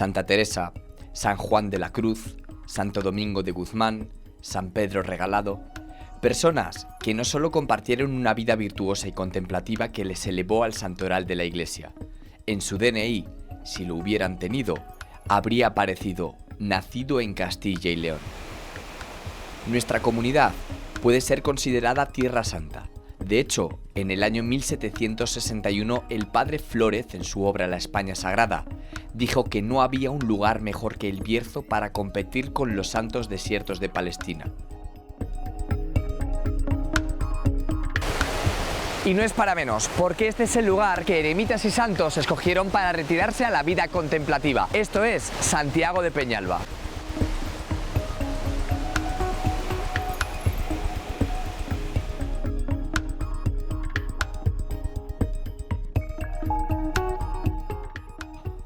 Santa Teresa, San Juan de la Cruz, Santo Domingo de Guzmán, San Pedro Regalado, personas que no solo compartieron una vida virtuosa y contemplativa que les elevó al santoral de la Iglesia. En su DNI, si lo hubieran tenido, habría aparecido nacido en Castilla y León. Nuestra comunidad puede ser considerada Tierra Santa. De hecho, en el año 1761, el padre Flórez, en su obra La España Sagrada, dijo que no había un lugar mejor que el Bierzo para competir con los santos desiertos de Palestina. Y no es para menos, porque este es el lugar que eremitas y santos escogieron para retirarse a la vida contemplativa. Esto es Santiago de Peñalba.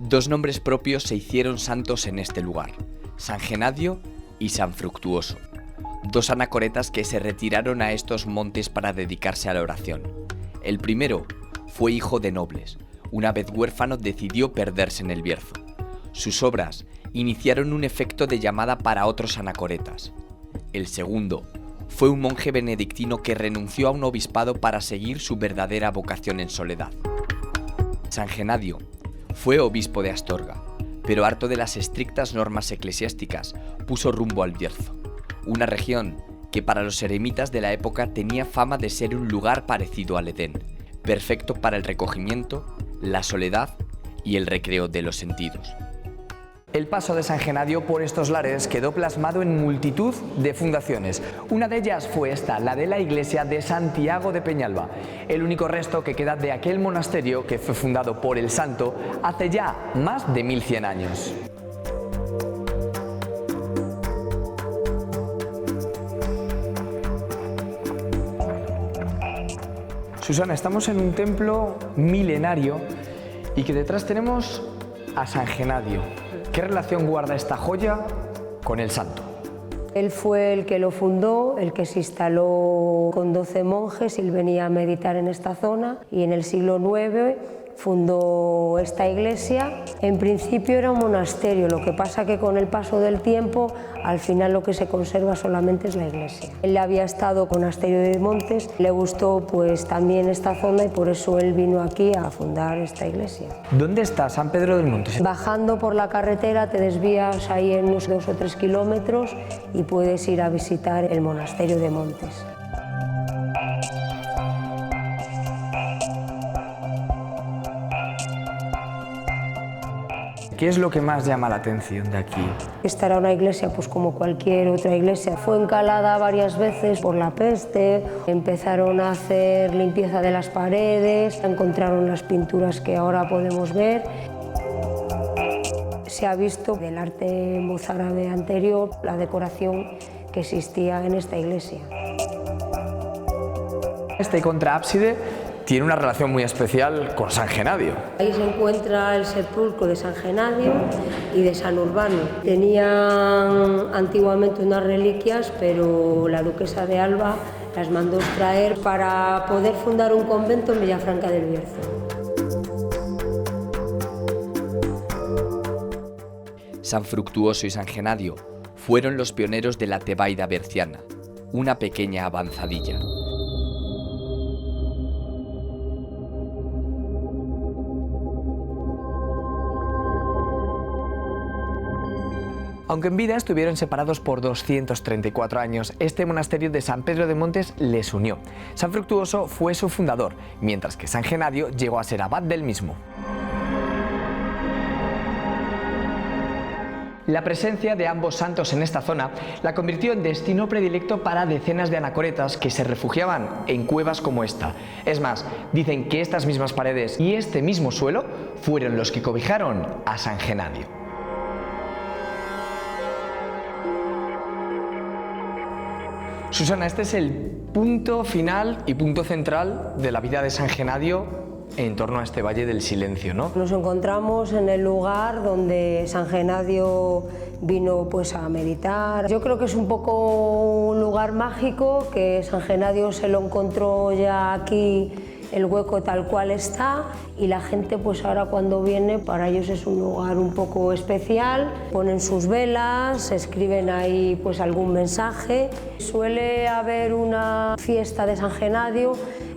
Dos nombres propios se hicieron santos en este lugar, San Genadio y San Fructuoso, dos anacoretas que se retiraron a estos montes para dedicarse a la oración. El primero fue hijo de nobles. Una vez huérfano decidió perderse en el Bierzo. Sus obras iniciaron un efecto de llamada para otros anacoretas. El segundo fue un monje benedictino que renunció a un obispado para seguir su verdadera vocación en soledad. San Genadio fue obispo de Astorga, pero harto de las estrictas normas eclesiásticas, puso rumbo al Bierzo, una región que para los eremitas de la época tenía fama de ser un lugar parecido al Edén, perfecto para el recogimiento, la soledad y el recreo de los sentidos. El paso de San Genadio por estos lares quedó plasmado en multitud de fundaciones. Una de ellas fue esta, la de la iglesia de Santiago de Peñalba, el único resto que queda de aquel monasterio que fue fundado por el santo hace ya más de 1100 años. Susana, estamos en un templo milenario y que detrás tenemos a San Genadio. ¿Qué relación guarda esta joya con el santo? Él fue el que lo fundó, el que se instaló con 12 monjes y él venía a meditar en esta zona, y en el siglo IX fundó esta iglesia. En principio era un monasterio, lo que pasa que con el paso del tiempo al final lo que se conserva solamente es la iglesia. Él había estado con Asterio de Montes, le gustó pues también esta zona y por eso él vino aquí a fundar esta iglesia. ¿Dónde está San Pedro del Monte? Bajando por la carretera te desvías ahí en unos 2 o 3 kilómetros y puedes ir a visitar el monasterio de Montes. ¿Qué es lo que más llama la atención de aquí? Esta era una iglesia pues como cualquier otra iglesia. Fue encalada varias veces por la peste, empezaron a hacer limpieza de las paredes, encontraron las pinturas que ahora podemos ver. Se ha visto del arte mozárabe anterior la decoración que existía en esta iglesia. Este contraábside tiene una relación muy especial con San Genadio. Ahí se encuentra el sepulcro de San Genadio y de San Urbano. Tenían antiguamente unas reliquias, pero la duquesa de Alba las mandó extraer para poder fundar un convento en Villafranca del Bierzo. San Fructuoso y San Genadio fueron los pioneros de la Tebaida berciana, una pequeña avanzadilla. Aunque en vida estuvieron separados por 234 años, este monasterio de San Pedro de Montes les unió. San Fructuoso fue su fundador, mientras que San Genadio llegó a ser abad del mismo. La presencia de ambos santos en esta zona la convirtió en destino predilecto para decenas de anacoretas que se refugiaban en cuevas como esta. Es más, dicen que estas mismas paredes y este mismo suelo fueron los que cobijaron a San Genadio. Susana, este es el punto final y punto central de la vida de San Genadio en torno a este Valle del Silencio, ¿no? Nos encontramos en el lugar donde San Genadio vino pues a meditar. Yo creo que es un poco un lugar mágico, que San Genadio se lo encontró ya aquí el hueco tal cual está, y la gente pues ahora cuando viene, para ellos es un lugar un poco especial, ponen sus velas, escriben ahí pues algún mensaje. Suele haber una fiesta de San Genadio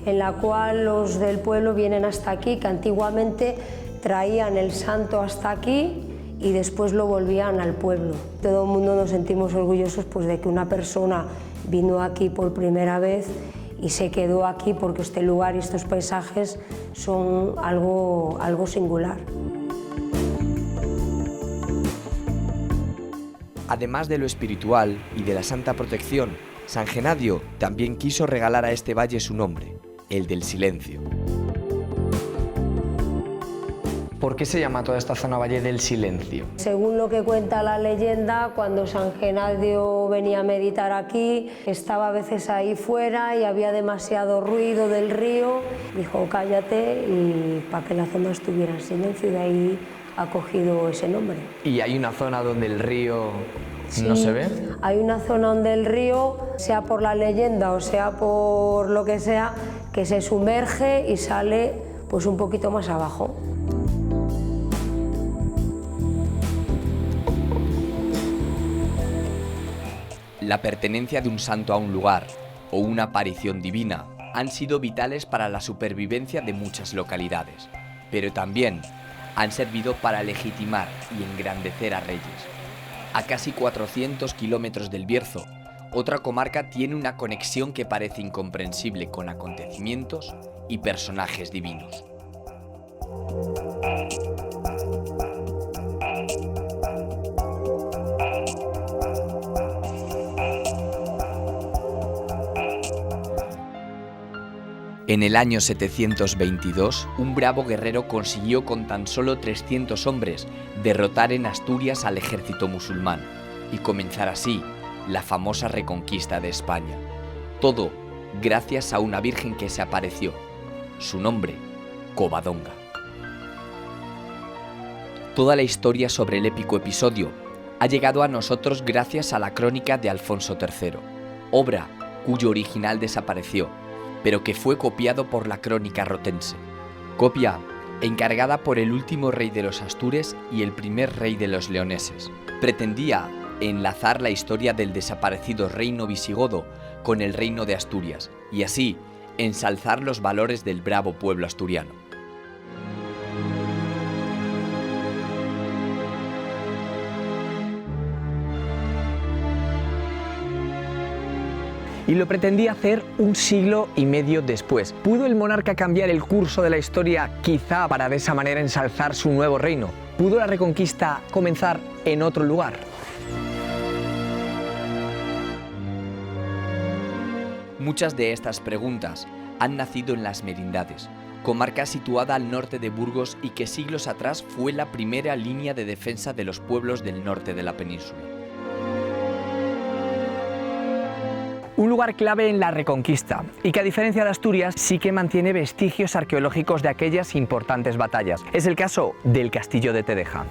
en la cual los del pueblo vienen hasta aquí, que antiguamente traían el santo hasta aquí y después lo volvían al pueblo. Todo el mundo nos sentimos orgullosos pues de que una persona vino aquí por primera vez y se quedó aquí, porque este lugar y estos paisajes son algo singular. Además de lo espiritual y de la santa protección, San Genadio también quiso regalar a este valle su nombre, el del silencio. ¿Por qué se llama toda esta zona Valle del Silencio? Según lo que cuenta la leyenda, cuando San Genadio venía a meditar aquí, estaba a veces ahí fuera y había demasiado ruido del río, dijo cállate, y para que la zona estuviera en silencio, y de ahí ha cogido ese nombre. ¿Y hay una zona donde el río no se ve? Hay una zona donde el río, sea por la leyenda o sea por lo que sea, que se sumerge y sale pues un poquito más abajo. La pertenencia de un santo a un lugar o una aparición divina han sido vitales para la supervivencia de muchas localidades, pero también han servido para legitimar y engrandecer a reyes. A casi 400 kilómetros del Bierzo, otra comarca tiene una conexión que parece incomprensible con acontecimientos y personajes divinos. En el año 722, un bravo guerrero consiguió con tan solo 300 hombres derrotar en Asturias al ejército musulmán y comenzar así la famosa reconquista de España. Todo gracias a una virgen que se apareció. Su nombre, Covadonga. Toda la historia sobre el épico episodio ha llegado a nosotros gracias a la crónica de Alfonso III, obra cuyo original desapareció, pero que fue copiado por la Crónica Rotense, copia encargada por el último rey de los Astures y el primer rey de los leoneses. Pretendía enlazar la historia del desaparecido reino visigodo con el reino de Asturias y así ensalzar los valores del bravo pueblo asturiano. Y lo pretendía hacer un siglo y medio después. ¿Pudo el monarca cambiar el curso de la historia quizá para de esa manera ensalzar su nuevo reino? ¿Pudo la reconquista comenzar en otro lugar? Muchas de estas preguntas han nacido en Las Merindades, comarca situada al norte de Burgos y que siglos atrás fue la primera línea de defensa de los pueblos del norte de la península. Un lugar clave en la Reconquista y que a diferencia de Asturias sí que mantiene vestigios arqueológicos de aquellas importantes batallas. Es el caso del Castillo de Tedeja.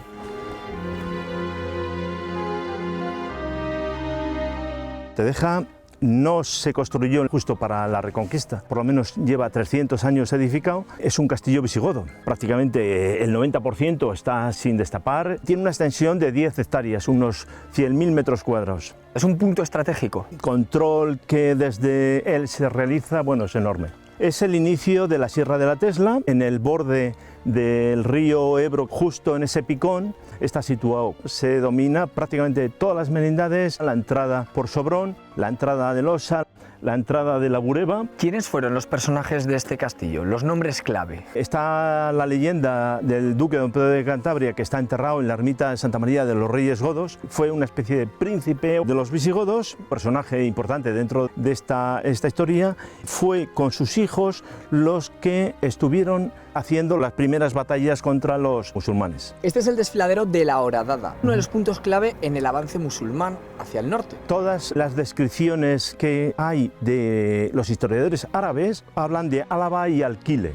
Tedeja no se construyó justo para la Reconquista, por lo menos lleva 300 años edificado. Es un castillo visigodo, prácticamente el 90% está sin destapar. Tiene una extensión de 10 hectáreas, unos 100.000 metros cuadrados. Es un punto estratégico. El control que desde él se realiza, bueno, es enorme. Es el inicio de la Sierra de la Tesla, en el borde del río Ebro, justo en ese picón. Está situado, se domina prácticamente todas las merindades, la entrada por Sobrón, la entrada de Losa, la entrada de la Bureba. ¿Quiénes fueron los personajes de este castillo? Los nombres clave. Está la leyenda del duque don Pedro de Cantabria, que está enterrado en la ermita de Santa María de los Reyes Godos. Fue una especie de príncipe de los visigodos, personaje importante dentro de esta historia. Fue con sus hijos los que estuvieron haciendo las primeras batallas contra los musulmanes. Este es el desfiladero de la Horadada, uno de los puntos clave en el avance musulmán hacia el norte. Todas las descripciones que hay de los historiadores árabes hablan de Álava y Alquile,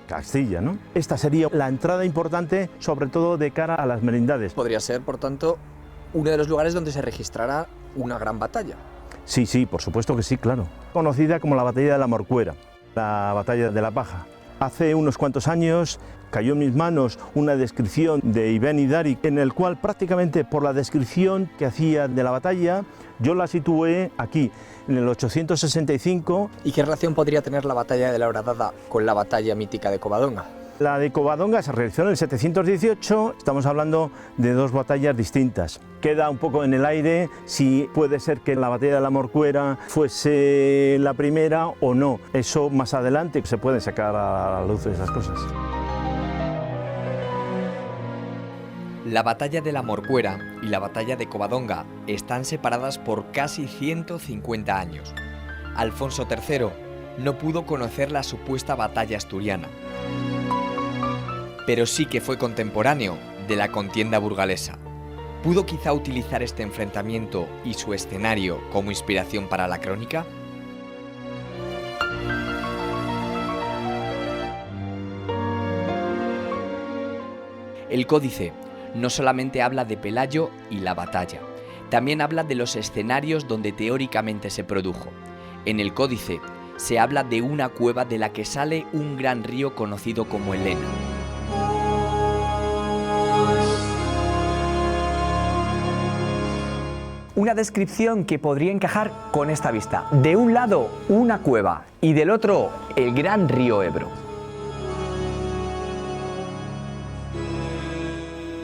Castilla, ¿no? Esta sería la entrada importante, sobre todo de cara a las merindades. Podría ser, por tanto, uno de los lugares donde se registrará una gran batalla. Sí, por supuesto que sí, claro. Conocida como la Batalla de la Morcuera. la batalla de la Paja. Hace unos cuantos años cayó en mis manos una descripción de Ibn Hidari, en el cual prácticamente por la descripción que hacía de la batalla, yo la situé aquí, en el 865. ¿Y qué relación podría tener la batalla de la Horadada con la batalla mítica de Covadonga? La de Covadonga se realizó en el 718, estamos hablando de dos batallas distintas. Queda un poco en el aire si puede ser que la batalla de la Morcuera fuese la primera o no. Eso más adelante se puede sacar a la luz de esas cosas. La batalla de la Morcuera y la batalla de Covadonga están separadas por casi 150 años. Alfonso III no pudo conocer la supuesta batalla asturiana, pero sí que fue contemporáneo de la contienda burgalesa. ¿Pudo quizá utilizar este enfrentamiento y su escenario como inspiración para la crónica? El códice no solamente habla de Pelayo y la batalla, también habla de los escenarios donde teóricamente se produjo. En el códice se habla de una cueva de la que sale un gran río conocido como el Lena. Una descripción que podría encajar con esta vista. De un lado, una cueva y del otro, el gran río Ebro.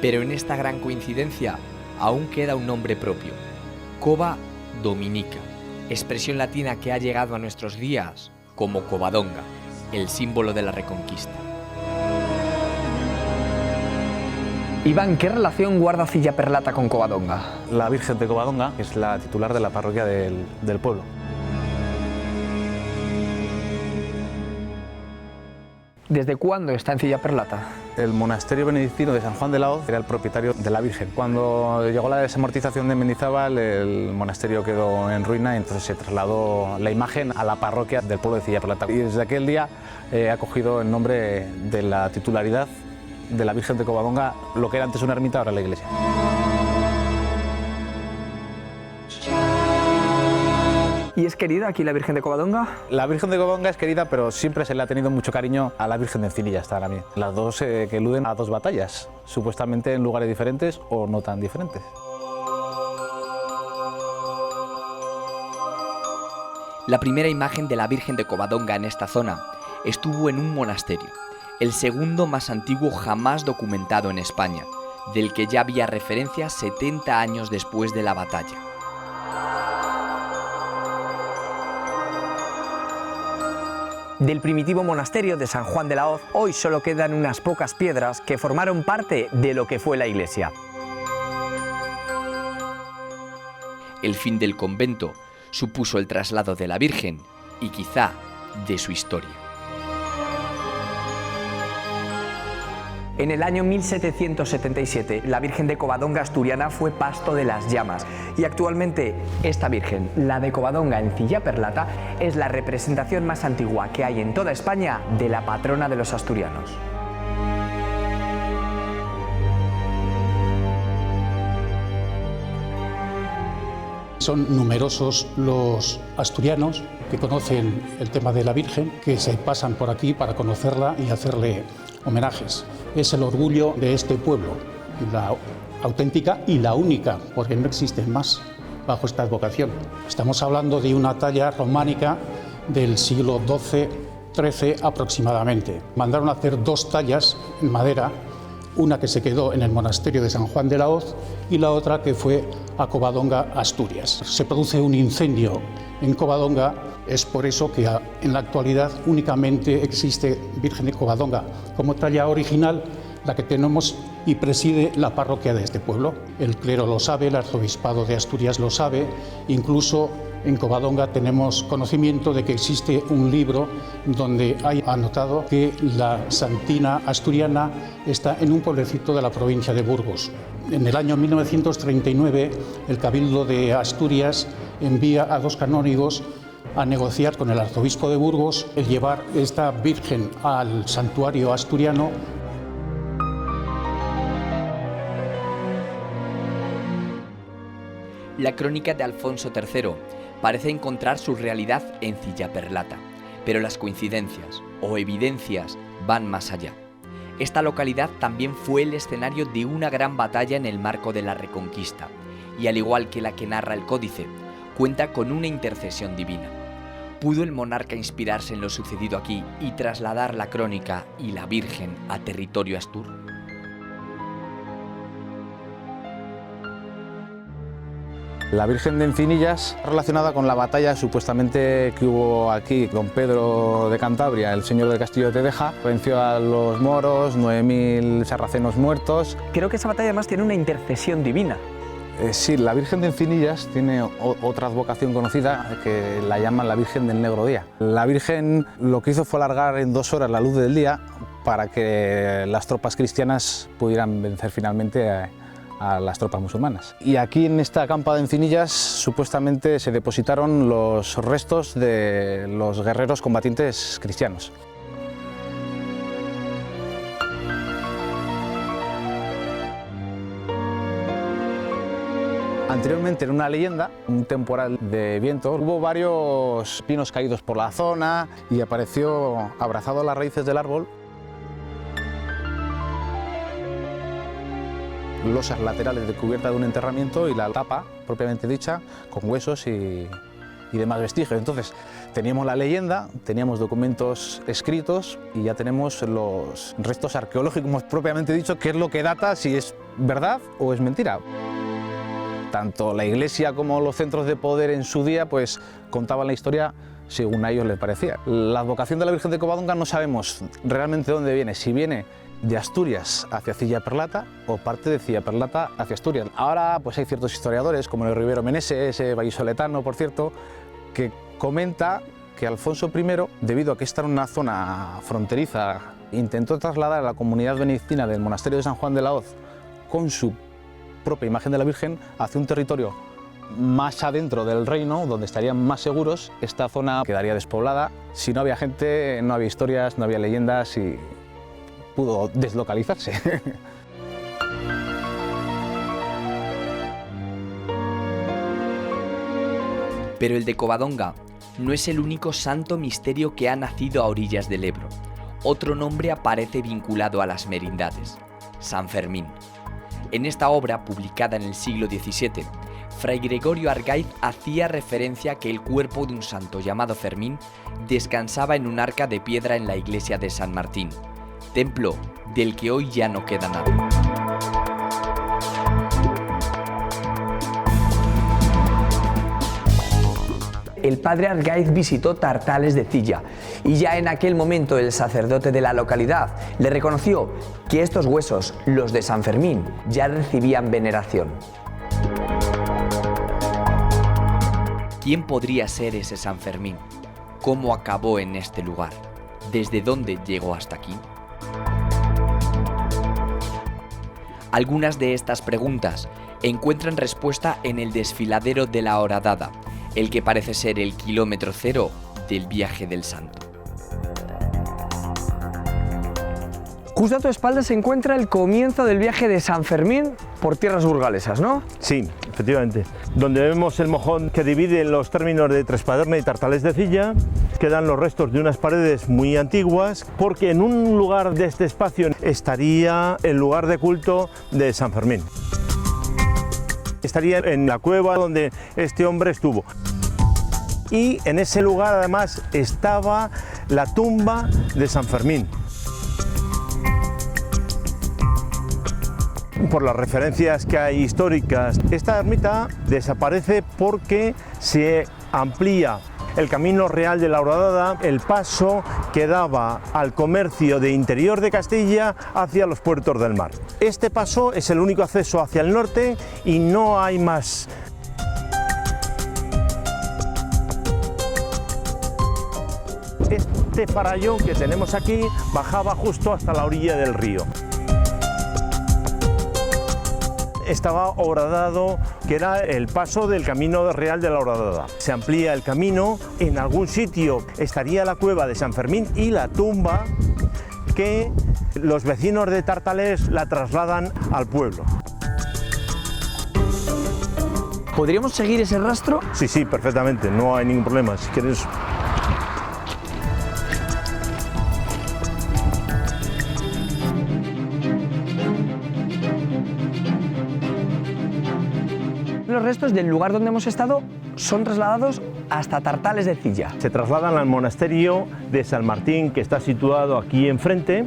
Pero en esta gran coincidencia aún queda un nombre propio, Cova Dominica, expresión latina que ha llegado a nuestros días como Covadonga, el símbolo de la Reconquista. Iván, ¿qué relación guarda Cilla Perlata con Covadonga? La Virgen de Covadonga es la titular de la parroquia del pueblo. ¿Desde cuándo está en Cilla Perlata? El monasterio benedictino de San Juan de la Hoz era el propietario de la Virgen. Cuando llegó la desamortización de Mendizábal, el monasterio quedó en ruina y entonces se trasladó la imagen a la parroquia del pueblo de Cilla Perlata. Y desde aquel día ha cogido el nombre de la titularidad de la Virgen de Covadonga, lo que era antes una ermita, ahora la iglesia. ¿Y es querida aquí la Virgen de Covadonga? La Virgen de Covadonga es querida, pero siempre se le ha tenido mucho cariño a la Virgen de Encinilla, hasta ahora mismo. Las dos que eluden a dos batallas, supuestamente en lugares diferentes o no tan diferentes. La primera imagen de la Virgen de Covadonga en esta zona estuvo en un monasterio, el segundo más antiguo jamás documentado en España, del que ya había referencia 70 años después de la batalla. Del primitivo monasterio de San Juan de la Hoz, hoy solo quedan unas pocas piedras que formaron parte de lo que fue la iglesia. El fin del convento supuso el traslado de la Virgen y quizá de su historia. En el año 1777, la Virgen de Covadonga asturiana fue pasto de las llamas y actualmente esta Virgen, la de Covadonga en Cilla Perlata, es la representación más antigua que hay en toda España de la patrona de los asturianos. Son numerosos los asturianos que conocen el tema de la Virgen, que se pasan por aquí para conocerla y hacerle homenajes. Es el orgullo de este pueblo, la auténtica y la única, porque no existen más bajo esta advocación. Estamos hablando de una talla románica del siglo XII-XIII aproximadamente. Mandaron a hacer dos tallas en madera, una que se quedó en el monasterio de San Juan de la Hoz y la otra que fue a Covadonga, Asturias. Se produce un incendio en Covadonga, es por eso que en la actualidad únicamente existe Virgen de Covadonga como talla original, la que tenemos y preside la parroquia de este pueblo. El clero lo sabe, el arzobispado de Asturias lo sabe, incluso en Covadonga tenemos conocimiento de que existe un libro donde hay anotado que la santina asturiana está en un pueblecito de la provincia de Burgos. En el año 1939, el Cabildo de Asturias envía a dos canónigos a negociar con el arzobispo de Burgos el llevar esta Virgen al santuario asturiano. La crónica de Alfonso III parece encontrar su realidad en Cilla Perlata, Pero las coincidencias o evidencias van más allá. Esta localidad también fue el escenario de una gran batalla en el marco de la Reconquista, y al igual que la que narra el códice, cuenta con una intercesión divina. ¿Pudo el monarca inspirarse en lo sucedido aquí y trasladar la crónica y la Virgen a territorio astur? La Virgen de Encinillas, relacionada con la batalla supuestamente que hubo aquí, don Pedro de Cantabria, el señor del castillo de Tedeja, venció a los moros, 9.000 sarracenos muertos. Creo que esa batalla además tiene una intercesión divina. Sí, la Virgen de Encinillas tiene otra advocación conocida que la llaman la Virgen del Negro Día. La Virgen lo que hizo fue alargar en 2 horas la luz del día para que las tropas cristianas pudieran vencer finalmente a las tropas musulmanas. Y aquí en esta campa de Encinillas supuestamente se depositaron los restos de los guerreros combatientes cristianos. Anteriormente, en una leyenda, un temporal de viento, hubo varios pinos caídos por la zona y apareció abrazado a las raíces del árbol losas laterales de cubierta de un enterramiento y la tapa, propiamente dicha, con huesos y demás vestigios. Entonces, teníamos la leyenda, teníamos documentos escritos y ya tenemos los restos arqueológicos propiamente dicho, que es lo que data si es verdad o es mentira. Tanto la iglesia como los centros de poder en su día pues contaban la historia según a ellos les parecía. La advocación de la Virgen de Covadonga no sabemos realmente dónde viene, si viene de Asturias hacia Cilla Perlata o parte de Cilla Perlata hacia Asturias. Ahora pues hay ciertos historiadores como el Rivero Meneses, ese vallisoletano por cierto, que comenta que Alfonso I, debido a que está en una zona fronteriza, intentó trasladar a la comunidad benedictina del monasterio de San Juan de la Hoz con su propia imagen de la Virgen hacia un territorio más adentro del reino, donde estarían más seguros. Esta zona quedaría despoblada. Si no había gente, no había historias, no había leyendas y pudo deslocalizarse. Pero el de Covadonga no es el único santo misterio que ha nacido a orillas del Ebro. Otro nombre aparece vinculado a las merindades: San Fermín. En esta obra, publicada en el siglo XVII, Fray Gregorio Argaiz hacía referencia a que el cuerpo de un santo llamado Fermín descansaba en un arca de piedra en la iglesia de San Martín, templo del que hoy ya no queda nada. El padre Argaiz visitó Tartales de Cilla y ya en aquel momento el sacerdote de la localidad le reconoció que estos huesos, los de San Fermín, ya recibían veneración. ¿Quién podría ser ese San Fermín? ¿Cómo acabó en este lugar? ¿Desde dónde llegó hasta aquí? Algunas de estas preguntas encuentran respuesta en el desfiladero de la Horadada, el que parece ser el kilómetro cero del viaje del santo. Justo a tu espalda se encuentra el comienzo del viaje de San Fermín por tierras burgalesas, ¿no? Sí, efectivamente. Donde vemos el mojón que divide los términos de Trespaderna y Tartales de Cilla, quedan los restos de unas paredes muy antiguas, porque en un lugar de este espacio estaría el lugar de culto de San Fermín. Estaría en la cueva donde este hombre estuvo. Y en ese lugar además estaba la tumba de San Fermín. Por las referencias que hay históricas, esta ermita desaparece porque se amplía el camino real de la Horadada, el paso que daba al comercio de interior de Castilla hacia los puertos del mar. Este paso es el único acceso hacia el norte y no hay más. Este farallón que tenemos aquí bajaba justo hasta la orilla del río. Estaba horadado, que era el paso del camino real de la Horadada. Se amplía el camino, en algún sitio estaría la cueva de San Fermín y la tumba que los vecinos de Tartales la trasladan al pueblo. ¿Podríamos seguir ese rastro? Sí, perfectamente, no hay ningún problema. Si quieres... los restos del lugar donde hemos estado son trasladados hasta Tartales de Cilla. Se trasladan al monasterio de San Martín, que está situado aquí enfrente.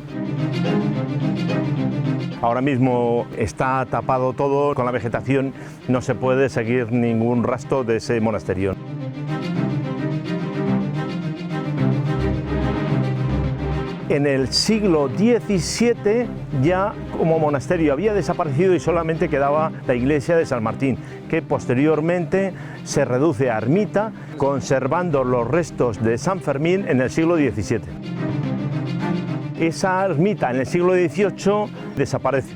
Ahora mismo está tapado todo con la vegetación, no se puede seguir ningún rastro de ese monasterio. En el siglo XVII ya como monasterio había desaparecido y solamente quedaba la iglesia de San Martín, que posteriormente se reduce a ermita, conservando los restos de San Fermín en el siglo XVII. Esa ermita en el siglo XVIII desaparece.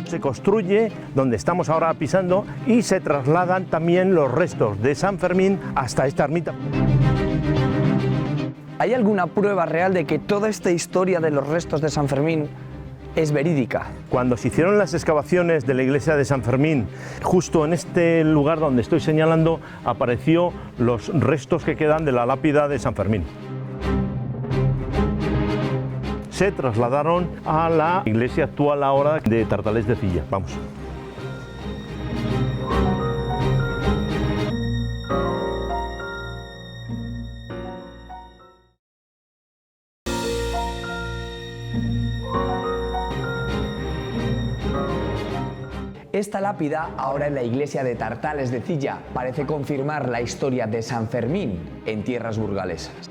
Se construye donde estamos ahora pisando y se trasladan también los restos de San Fermín hasta esta ermita. ¿Hay alguna prueba real de que toda esta historia de los restos de San Fermín es verídica? Cuando se hicieron las excavaciones de la iglesia de San Fermín, justo en este lugar donde estoy señalando, apareció los restos que quedan de la lápida de San Fermín. Se trasladaron a la iglesia actual ahora de Tartales de Cilla. Vamos. Esta lápida, ahora en la iglesia de Tartales de Cilla, parece confirmar la historia de San Fermín en tierras burgalesas.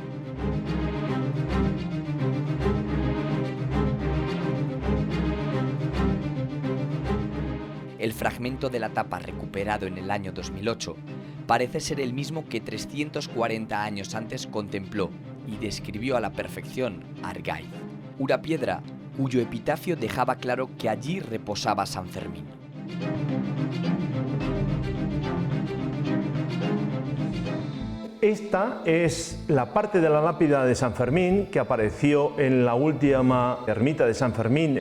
El fragmento de la tapa recuperado en el año 2008 parece ser el mismo que 340 años antes contempló y describió a la perfección Argaiz, una piedra cuyo epitafio dejaba claro que allí reposaba San Fermín. Esta es la parte de la lápida de San Fermín que apareció en la última ermita de San Fermín.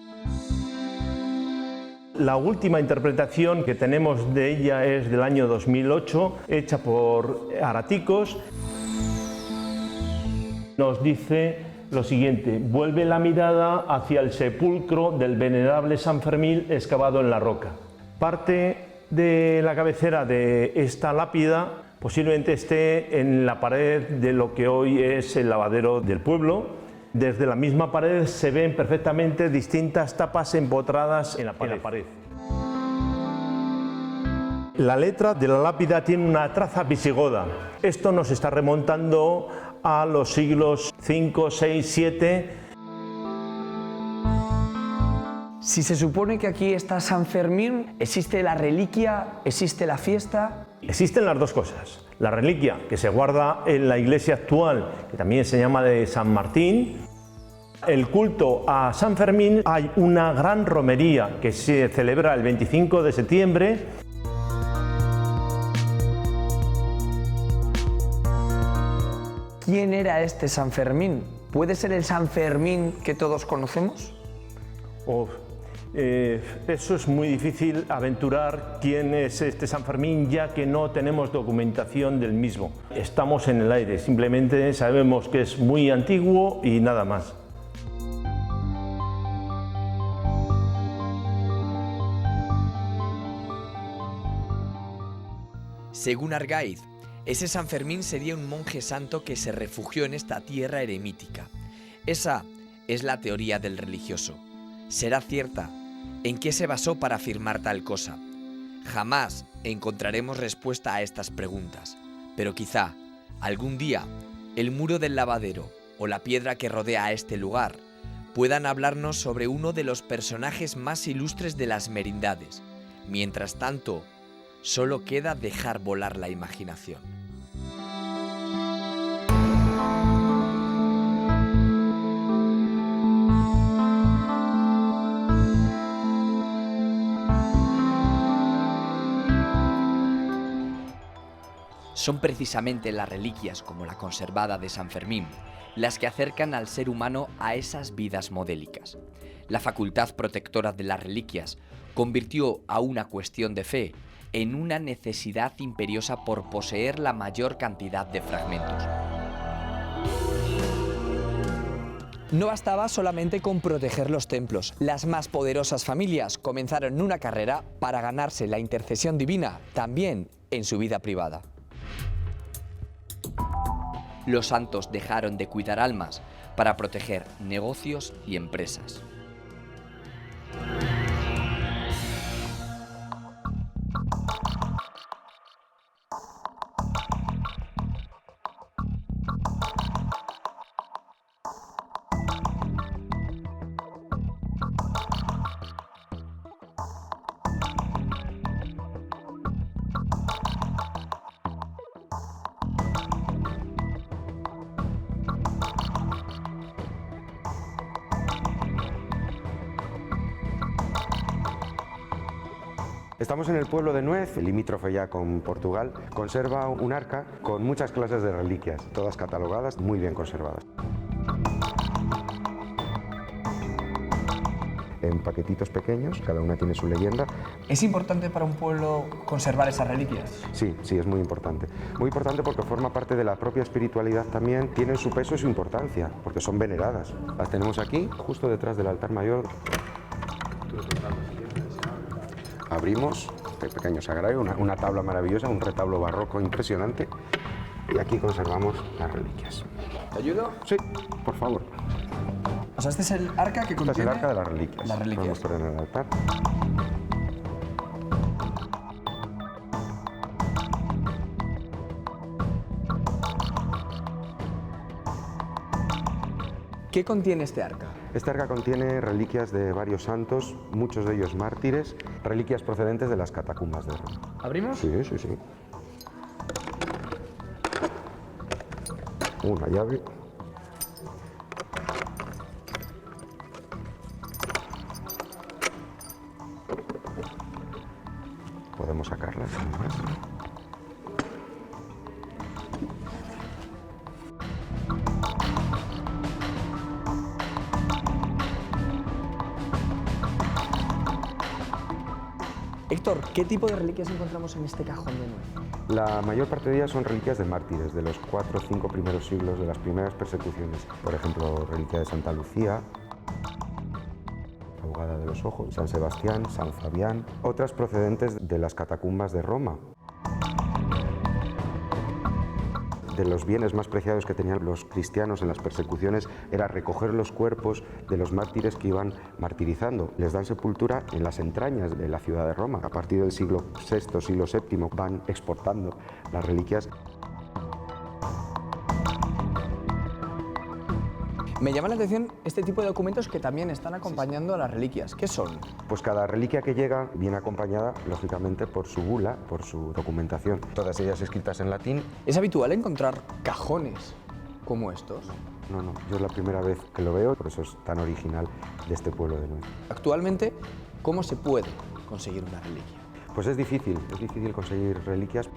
La última interpretación que tenemos de ella es del año 2008, hecha por Araticos. Nos dice lo siguiente: vuelve la mirada hacia el sepulcro del venerable San Fermín excavado en la roca. Parte de la cabecera de esta lápida posiblemente esté en la pared de lo que hoy es el lavadero del pueblo. Desde la misma pared se ven perfectamente distintas tapas empotradas en la pared. La letra de la lápida tiene una traza visigoda. Esto nos está remontando a los siglos V, VI, VII. Si se supone que aquí está San Fermín, ¿existe la reliquia? ¿Existe la fiesta? Existen las dos cosas. La reliquia, que se guarda en la iglesia actual, que también se llama de San Martín. El culto a San Fermín, hay una gran romería que se celebra el 25 de septiembre. ¿Quién era este San Fermín? ¿Puede ser el San Fermín que todos conocemos? Eso es muy difícil aventurar quién es este San Fermín, ya que no tenemos documentación del mismo. Estamos en el aire, simplemente sabemos que es muy antiguo y nada más. Según Argaiz, ese San Fermín sería un monje santo que se refugió en esta tierra eremítica. Esa es la teoría del religioso. ¿Será cierta? ¿En qué se basó para afirmar tal cosa? Jamás encontraremos respuesta a estas preguntas, pero quizá, algún día, el muro del lavadero o la piedra que rodea a este lugar puedan hablarnos sobre uno de los personajes más ilustres de las merindades. Mientras tanto, solo queda dejar volar la imaginación. Son precisamente las reliquias como la conservada de San Fermín las que acercan al ser humano a esas vidas modélicas. La facultad protectora de las reliquias convirtió a una cuestión de fe en una necesidad imperiosa por poseer la mayor cantidad de fragmentos. No bastaba solamente con proteger los templos. Las más poderosas familias comenzaron una carrera para ganarse la intercesión divina también en su vida privada. Los santos dejaron de cuidar almas para proteger negocios y empresas. Estamos en el pueblo de Nuez, limítrofe ya con Portugal. Conserva un arca con muchas clases de reliquias, todas catalogadas, muy bien conservadas. En paquetitos pequeños, cada una tiene su leyenda. ¿Es importante para un pueblo conservar esas reliquias? Sí, es muy importante. Muy importante porque forma parte de la propia espiritualidad también, tienen su peso y su importancia, porque son veneradas. Las tenemos aquí, justo detrás del altar mayor. Abrimos este pequeño sagrario, una tabla maravillosa, un retablo barroco impresionante, y aquí conservamos las reliquias. ¿Te ayudo? Sí, por favor. O sea, este es el arca que contiene... Este es el arca de las reliquias. Las reliquias. Vamos por en el altar. ¿Qué contiene este arca? Este arca contiene reliquias de varios santos, muchos de ellos mártires, reliquias procedentes de las catacumbas de Roma. ¿Abrimos? Sí. Una llave. Podemos sacarlas sin más. Héctor, ¿qué tipo de reliquias encontramos en este cajón de Nuez? La mayor parte de ellas son reliquias de mártires, de los 4 o 5 primeros siglos, de las primeras persecuciones. Por ejemplo, reliquia de Santa Lucía, abogada de los ojos, San Sebastián, San Fabián, otras procedentes de las catacumbas de Roma. De los bienes más preciados que tenían los cristianos en las persecuciones era recoger los cuerpos de los mártires que iban martirizando. Les dan sepultura en las entrañas de la ciudad de Roma. A partir del siglo VI, siglo VII van exportando las reliquias. Me llama la atención este tipo de documentos que también están acompañando a las reliquias. ¿Qué son? Pues cada reliquia que llega viene acompañada, lógicamente, por su bula, por su documentación. Todas ellas escritas en latín. ¿Es habitual encontrar cajones como estos? No, yo es la primera vez que lo veo, por eso es tan original de este pueblo de Nuez. Actualmente, ¿cómo se puede conseguir una reliquia? Pues es difícil conseguir reliquias.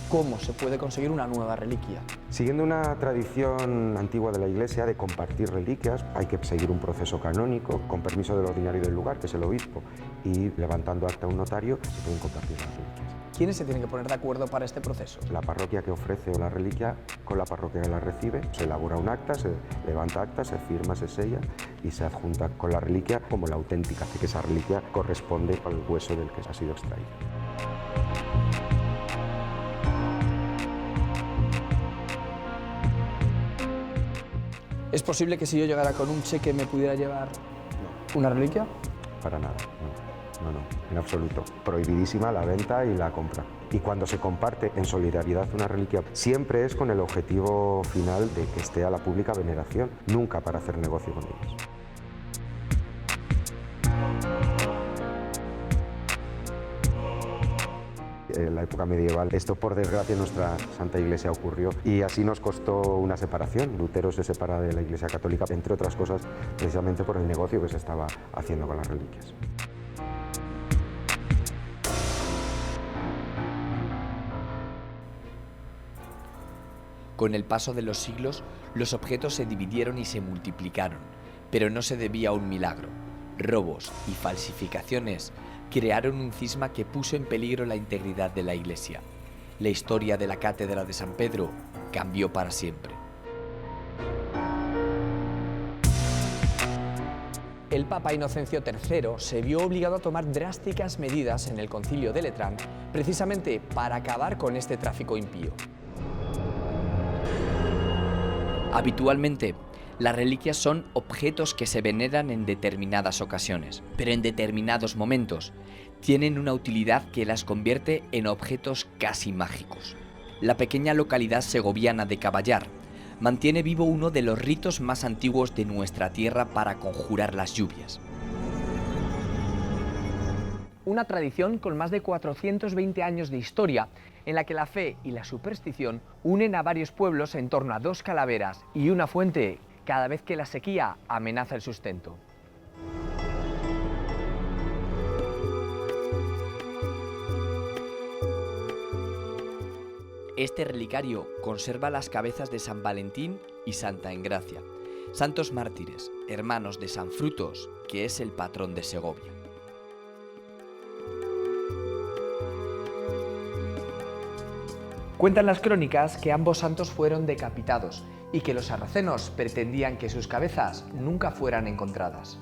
¿Cómo se puede conseguir una nueva reliquia? Siguiendo una tradición antigua de la Iglesia de compartir reliquias, hay que seguir un proceso canónico con permiso del ordinario del lugar, que es el obispo, y levantando acta a un notario se pueden compartir las reliquias. ¿Quiénes se tienen que poner de acuerdo para este proceso? La parroquia que ofrece la reliquia con la parroquia que la recibe, se elabora un acta, se levanta acta, se firma, se sella y se adjunta con la reliquia como la auténtica, que esa reliquia corresponde al hueso del que ha sido extraído. ¿Es posible que si yo llegara con un cheque me pudiera llevar una reliquia? Para nada, no, en absoluto. Prohibidísima la venta y la compra. Y cuando se comparte en solidaridad una reliquia, siempre es con el objetivo final de que esté a la pública veneración, nunca para hacer negocio con ellos. En la época medieval, esto por desgracia en nuestra Santa Iglesia ocurrió y así nos costó una separación. Lutero se separa de la Iglesia Católica, entre otras cosas, precisamente por el negocio que se estaba haciendo con las reliquias. Con el paso de los siglos, los objetos se dividieron y se multiplicaron, pero no se debía a un milagro. Robos y falsificaciones crearon un cisma que puso en peligro la integridad de la Iglesia. La historia de la Cátedra de San Pedro cambió para siempre. El Papa Inocencio III se vio obligado a tomar drásticas medidas en el Concilio de Letrán precisamente para acabar con este tráfico impío. Habitualmente, las reliquias son objetos que se veneran en determinadas ocasiones, pero en determinados momentos tienen una utilidad que las convierte en objetos casi mágicos. La pequeña localidad segoviana de Caballar mantiene vivo uno de los ritos más antiguos de nuestra tierra para conjurar las lluvias. Una tradición con más de 420 años de historia, en la que la fe y la superstición unen a varios pueblos en torno a dos calaveras y una fuente cada vez que la sequía amenaza el sustento. Este relicario conserva las cabezas de San Valentín y Santa Engracia, santos mártires, hermanos de San Frutos, que es el patrón de Segovia. Cuentan las crónicas que ambos santos fueron decapitados y que los sarracenos pretendían que sus cabezas nunca fueran encontradas.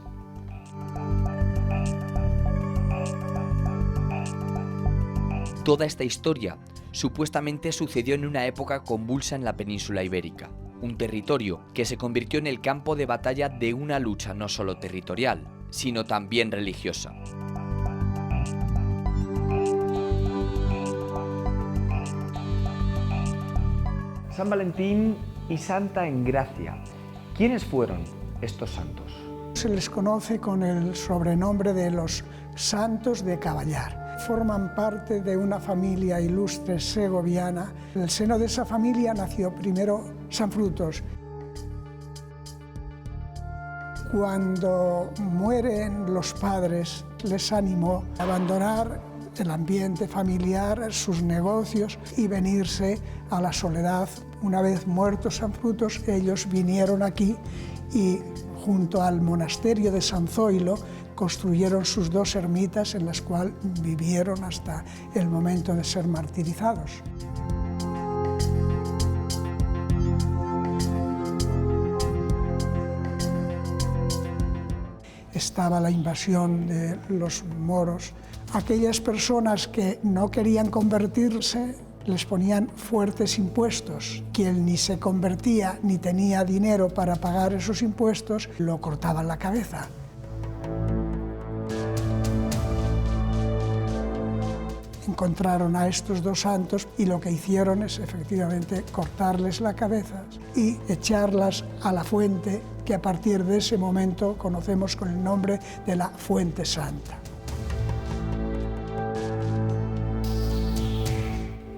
Toda esta historia supuestamente sucedió en una época convulsa en la península ibérica, un territorio que se convirtió en el campo de batalla de una lucha no solo territorial, sino también religiosa. San Valentín y Santa Engracia. ¿Quiénes fueron estos santos? Se les conoce con el sobrenombre de los Santos de Caballar. Forman parte de una familia ilustre segoviana. En el seno de esa familia nació primero San Frutos. Cuando mueren los padres, les animó a abandonar el ambiente familiar, sus negocios y venirse a la soledad. Una vez muerto San Frutos, ellos vinieron aquí y junto al monasterio de San Zoilo construyeron sus dos ermitas en las cuales vivieron hasta el momento de ser martirizados. Estaba la invasión de los moros. Aquellas personas que no querían convertirse les ponían fuertes impuestos. Quien ni se convertía ni tenía dinero para pagar esos impuestos, lo cortaban la cabeza. Encontraron a estos dos santos y lo que hicieron es efectivamente cortarles la cabeza y echarlas a la fuente que a partir de ese momento conocemos con el nombre de la Fuente Santa.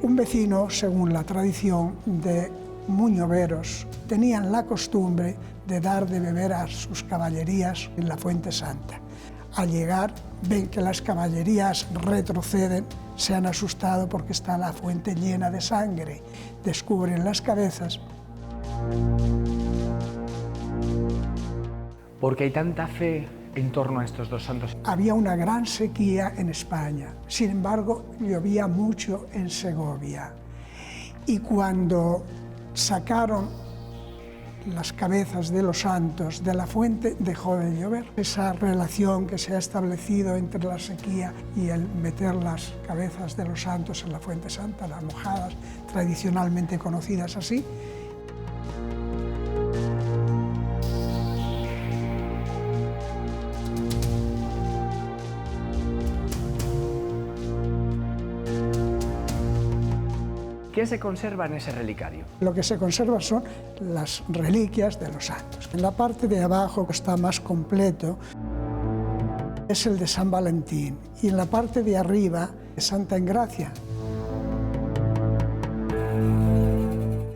Un vecino, según la tradición de Muñoveros, tenían la costumbre de dar de beber a sus caballerías en la Fuente Santa. Al llegar, ven que las caballerías retroceden, se han asustado porque está la fuente llena de sangre, descubren las cabezas. ¿Por qué hay tanta fe en torno a estos dos santos? Había una gran sequía en España, sin embargo, llovía mucho en Segovia. Y cuando sacaron las cabezas de los santos de la fuente, dejó de llover. Esa relación que se ha establecido entre la sequía y el meter las cabezas de los santos en la Fuente Santa, las mojadas, tradicionalmente conocidas así. ¿Qué se conserva en ese relicario? Lo que se conserva son las reliquias de los santos. En la parte de abajo, que está más completo, es el de San Valentín, y en la parte de arriba, Santa Engracia.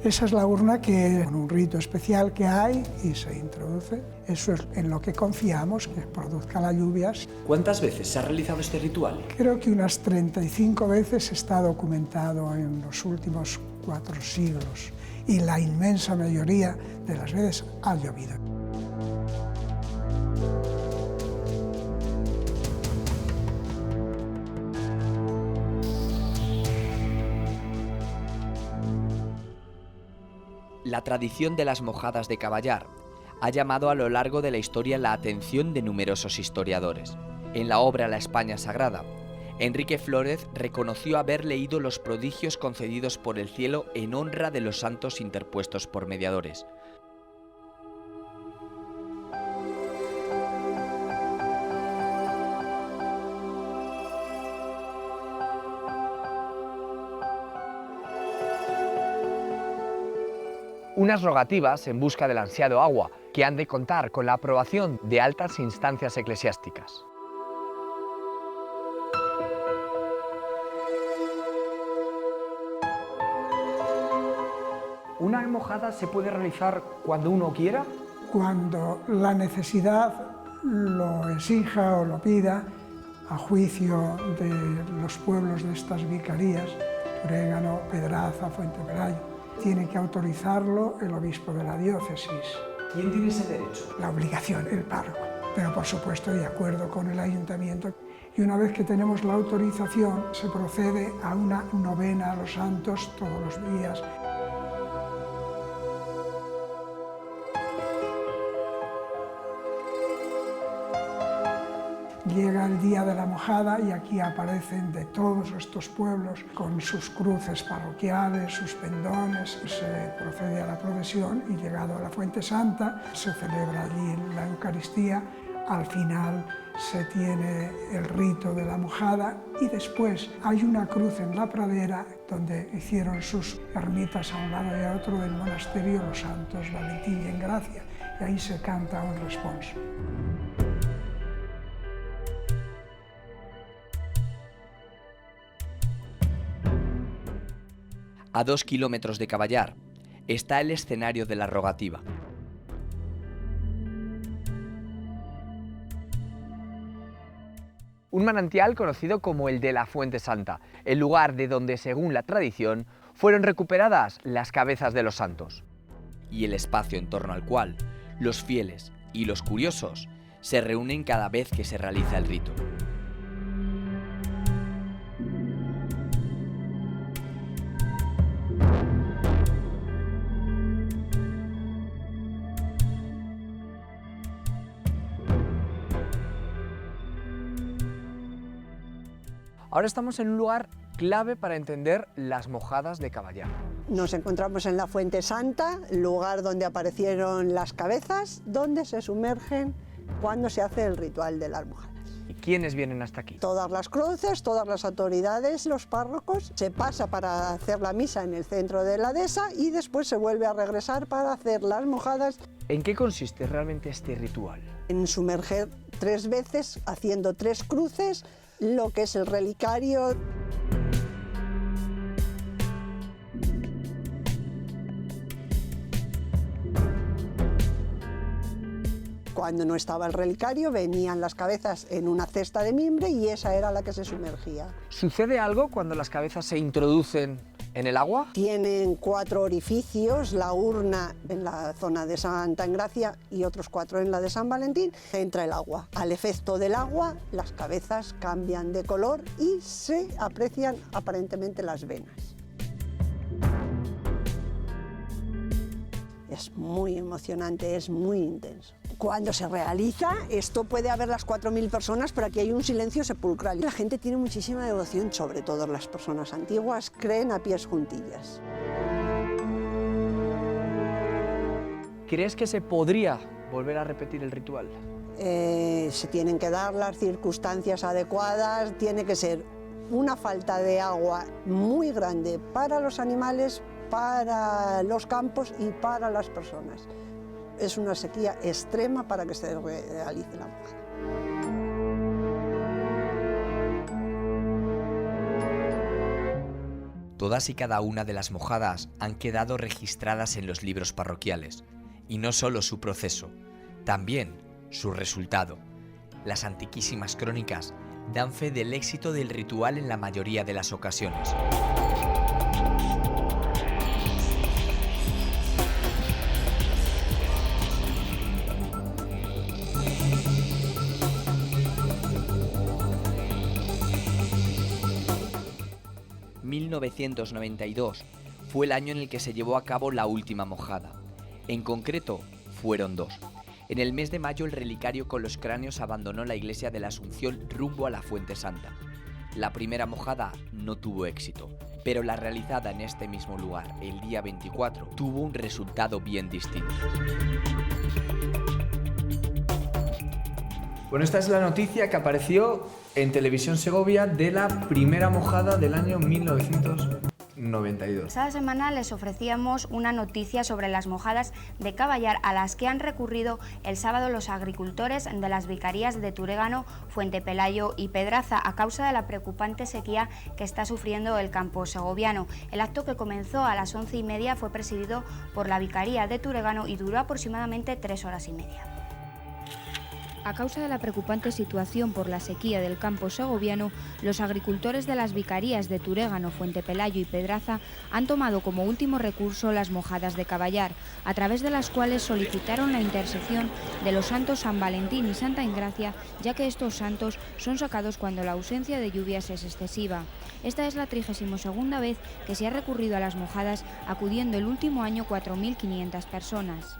Esa es la urna que, con un rito especial que hay, y se introduce. Eso es en lo que confiamos, que produzca las lluvias. ¿Cuántas veces se ha realizado este ritual? Creo que unas 35 veces está documentado en los últimos 4 siglos, y la inmensa mayoría de las veces ha llovido. – La tradición de las mojadas de Caballar ha llamado a lo largo de la historia la atención de numerosos historiadores. En la obra La España Sagrada, Enrique Flórez reconoció haber leído los prodigios concedidos por el cielo en honra de los santos interpuestos por mediadores. Unas rogativas en busca del ansiado agua, que han de contar con la aprobación de altas instancias eclesiásticas. ¿Una mojada se puede realizar cuando uno quiera? Cuando la necesidad lo exija o lo pida, a juicio de los pueblos de estas vicarías, Orégano, Pedraza, Fuentepelayo, tiene que autorizarlo el obispo de la diócesis. ¿Quién tiene ese derecho? La obligación, el párroco, pero por supuesto de acuerdo con el ayuntamiento. Y una vez que tenemos la autorización, se procede a una novena a los santos todos los días. Llega el día de la mojada y aquí aparecen de todos estos pueblos con sus cruces parroquiales, sus pendones. Se procede a la procesión y llegado a la Fuente Santa se celebra allí la Eucaristía. Al final se tiene el rito de la mojada y después hay una cruz en la pradera donde hicieron sus ermitas a un lado y a otro del monasterio los santos Valentín y Engracia, y ahí se canta un responso. A 2 kilómetros de Caballar está el escenario de la rogativa. Un manantial conocido como el de la Fuente Santa, el lugar de donde, según la tradición, fueron recuperadas las cabezas de los santos. Y el espacio en torno al cual los fieles y los curiosos se reúnen cada vez que se realiza el rito. Ahora estamos en un lugar clave para entender las mojadas de Caballar. Nos encontramos en la Fuente Santa, lugar donde aparecieron las cabezas, donde se sumergen cuando se hace el ritual de las mojadas. ¿Y quiénes vienen hasta aquí? Todas las cruces, todas las autoridades, los párrocos. Se pasa para hacer la misa en el centro de la dehesa y después se vuelve a regresar para hacer las mojadas. ¿En qué consiste realmente este ritual? En sumerger 3 veces, haciendo 3 cruces, lo que es el relicario. Cuando no estaba el relicario, venían las cabezas en una cesta de mimbre y esa era la que se sumergía. ¿Sucede algo cuando las cabezas se introducen en el agua? Tienen 4 orificios, la urna en la zona de Santa Engracia y otros 4 en la de San Valentín. Entra el agua. Al efecto del agua, las cabezas cambian de color y se aprecian aparentemente las venas. Es muy emocionante, es muy intenso. Cuando se realiza, esto puede haber las 4.000 personas, pero aquí hay un silencio sepulcral. La gente tiene muchísima devoción, sobre todo las personas antiguas, creen a pies juntillas. ¿Crees que se podría volver a repetir el ritual? Se tienen que dar las circunstancias adecuadas, tiene que ser una falta de agua muy grande para los animales, para los campos y para las personas. Es una sequía extrema para que se realice la mojada. Todas y cada una de las mojadas han quedado registradas en los libros parroquiales, y no solo su proceso, también su resultado. Las antiquísimas crónicas dan fe del éxito del ritual en la mayoría de las ocasiones. ...1992 fue el año en el que se llevó a cabo la última mojada. En concreto, fueron 2. En el mes de mayo el relicario con los cráneos abandonó la iglesia de la Asunción rumbo a la Fuente Santa. La primera mojada no tuvo éxito, pero la realizada en este mismo lugar el día 24 tuvo un resultado bien distinto. Bueno, esta es la noticia que apareció en Televisión Segovia de la primera mojada del año 1992. Cada semana les ofrecíamos una noticia sobre las mojadas de Caballar a las que han recurrido el sábado los agricultores de las vicarías de Turégano, Fuente Pelayo y Pedraza a causa de la preocupante sequía que está sufriendo el campo segoviano. El acto, que comenzó a las 11:30, fue presidido por la vicaría de Turégano y duró aproximadamente 3 horas y media. A causa de la preocupante situación por la sequía del campo segoviano, los agricultores de las vicarías de Turégano, Fuente Pelayo y Pedraza han tomado como último recurso las mojadas de Caballar, a través de las cuales solicitaron la intersección de los santos San Valentín y Santa Engracia, ya que estos santos son sacados cuando la ausencia de lluvias es excesiva. Esta es la 32ª vez que se ha recurrido a las mojadas, acudiendo el último año 4.500 personas.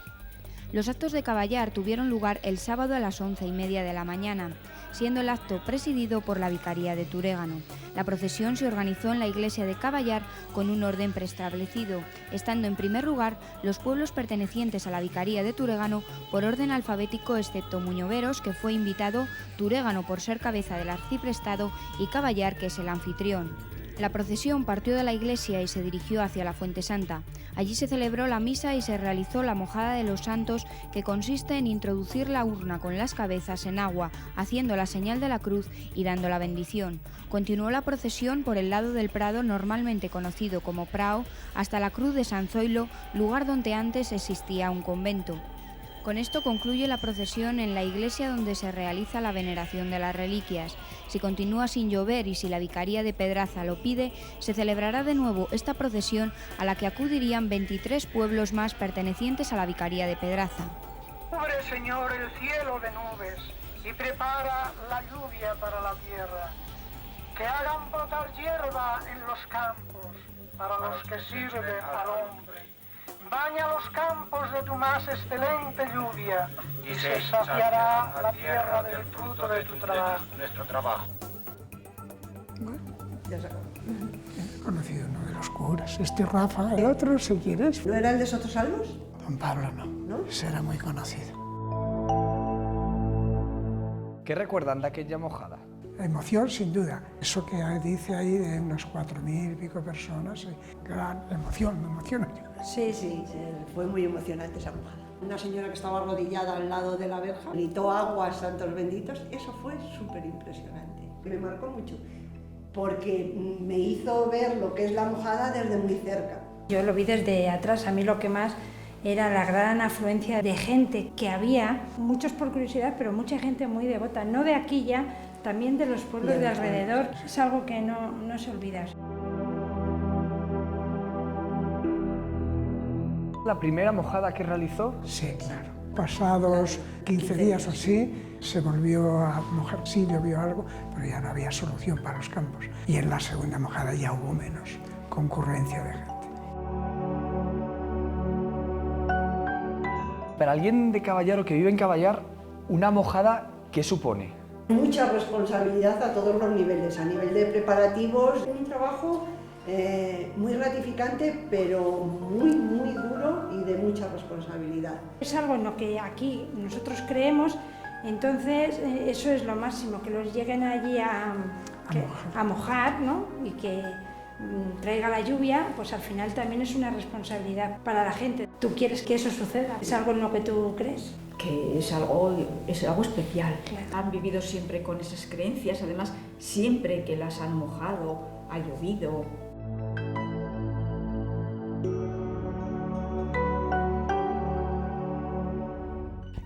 Los actos de Caballar tuvieron lugar el sábado a las 11:30 de la mañana, siendo el acto presidido por la Vicaría de Turégano. La procesión se organizó en la iglesia de Caballar con un orden preestablecido, estando en primer lugar los pueblos pertenecientes a la Vicaría de Turégano por orden alfabético, excepto Muñoveros, que fue invitado, Turégano por ser cabeza del arciprestado y Caballar, que es el anfitrión. La procesión partió de la iglesia y se dirigió hacia la Fuente Santa. Allí se celebró la misa y se realizó la mojada de los santos, que consiste en introducir la urna con las cabezas en agua, haciendo la señal de la cruz y dando la bendición. Continuó la procesión por el lado del Prado, normalmente conocido como Prao, hasta la cruz de San Zoilo, lugar donde antes existía un convento. Con esto concluye la procesión en la iglesia donde se realiza la veneración de las reliquias. Si continúa sin llover y si la Vicaría de Pedraza lo pide, se celebrará de nuevo esta procesión, a la que acudirían 23 pueblos más pertenecientes a la Vicaría de Pedraza. Cubre, Señor, el cielo de nubes y prepara la lluvia para la tierra. Que hagan brotar hierba en los campos para los que sirven al hombre. Baña los campos de tu más excelente lluvia y se saciará la tierra del fruto de tu trabajo. Nuestro trabajo. He conocido uno de los curas, Rafa, el otro, si quieres. ¿No era el de Sotosalvos? Don Pablo no, ese era muy conocido. ¿Qué recuerdan de aquella mojada? Emoción, sin duda. Eso que dice ahí de unas 4.000 y pico personas, gran emoción, me emociona. Sí, fue muy emocionante esa mojada. Una señora que estaba arrodillada al lado de la verja, gritó agua, santos benditos, eso fue súper impresionante. Me marcó mucho, porque me hizo ver lo que es la mojada desde muy cerca. Yo lo vi desde atrás, a mí lo que más era la gran afluencia de gente que había, muchos por curiosidad, pero mucha gente muy devota, no de aquí ya, también de los pueblos de alrededor. Es algo que no se olvida. ¿La primera mojada que realizó? Sí, claro. Pasados 15 días o así, se volvió a mojar. Sí, llovió algo, pero ya no había solución para los campos. Y en la segunda mojada ya hubo menos concurrencia de gente. Para alguien de Caballar o que vive en Caballar, ¿una mojada qué supone? Mucha responsabilidad a todos los niveles, a nivel de preparativos, un trabajo muy gratificante, pero muy duro y de mucha responsabilidad. Es algo en lo que aquí nosotros creemos, entonces eso es lo máximo, que los lleguen allí a mojar, ¿no? Y que traiga la lluvia, pues al final también es una responsabilidad para la gente. ¿Tú quieres que eso suceda? ¿Es algo en lo que tú crees? Que es algo especial. Claro. Han vivido siempre con esas creencias, además siempre que las han mojado, ha llovido.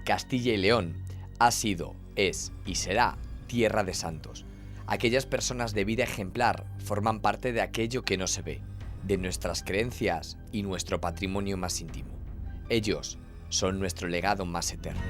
Castilla y León ha sido, es y será tierra de santos. Aquellas personas de vida ejemplar forman parte de aquello que no se ve, de nuestras creencias y nuestro patrimonio más íntimo. Ellos son nuestro legado más eterno.